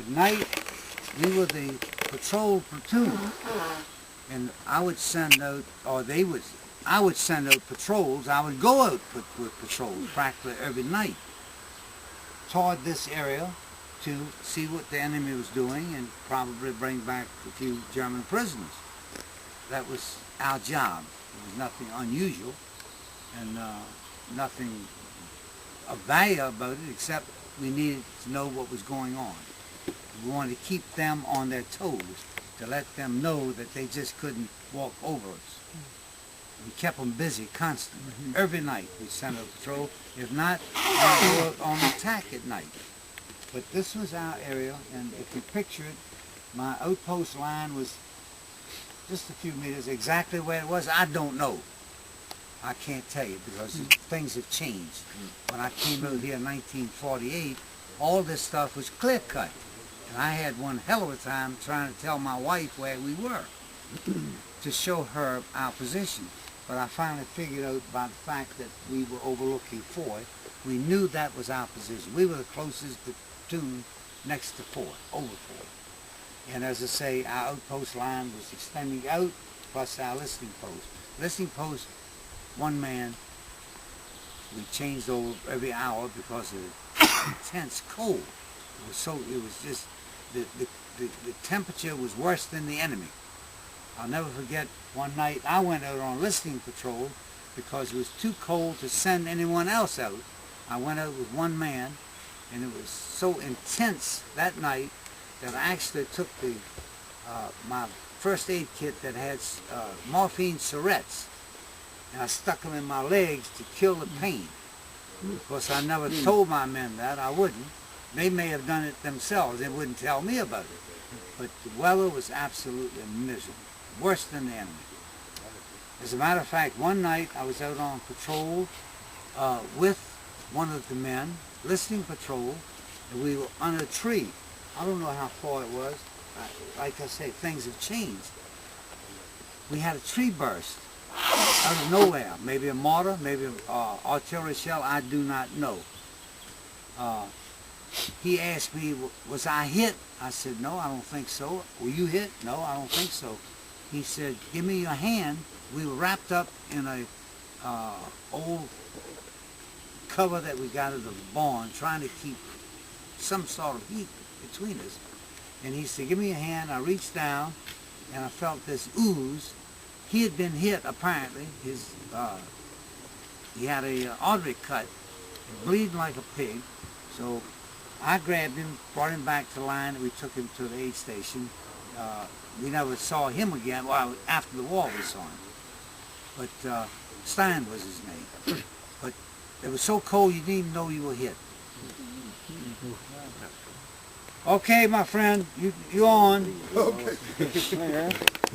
At night, we were the patrol platoon, and I would send out, I would send out patrols. I would go out with patrols practically every night toward this area to see what the enemy was doing and probably bring back a few German prisoners. That was our job. It was nothing unusual and nothing of value about it, except we needed to know what was going on. We wanted to keep them on their toes, to let them know that they just couldn't walk over us. We kept them busy constantly. Every night we sent out a patrol. If not, we would go out on attack at night. But this was our area, and if you picture it, my outpost line was just a few meters. Exactly where it was, I don't know. I can't tell you because things have changed. When I came out here in 1948, all this stuff was clear cut. And I had one hell of a time trying to tell my wife where we were to show her our position. But I finally figured out by the fact that we were overlooking Foy, we knew that was our position. We were the closest platoon next to Foy, over Foy. And as I say, our outpost line was extending out, plus our listening post. Listening post, one man. We changed over every hour because of the intense cold. It was just, the temperature was worse than the enemy. I'll never forget one night I went out on listening patrol because it was too cold to send anyone else out. I went out with one man, and it was so intense that night that I actually took my first aid kit that had morphine syrettes, and I stuck them in my legs to kill the pain. Of course, I never told my men that. I wouldn't. They may have done it themselves. They wouldn't tell me about it. But the weather was absolutely miserable, worse than the enemy. As a matter of fact, one night I was out on patrol with one of the men, listening patrol, and we were on a tree. I don't know how far it was. Like I say, things have changed. We had a tree burst out of nowhere. Maybe a mortar, maybe an artillery shell, I do not know. He asked me, was I hit? I said, no, I don't think so. Were you hit? No, I don't think so. He said, give me your hand. We were wrapped up in a old cover that we got at the barn, trying to keep some sort of heat between us. And he said, give me your hand. I reached down, and I felt this ooze. He had been hit, apparently. He had a artery cut, bleeding like a pig. So I grabbed him, brought him back to the line, and we took him to the aid station. We never saw him again. Well, after the war we saw him. But Stein was his name. But it was so cold you didn't even know you were hit. Okay, my friend, you on. Okay.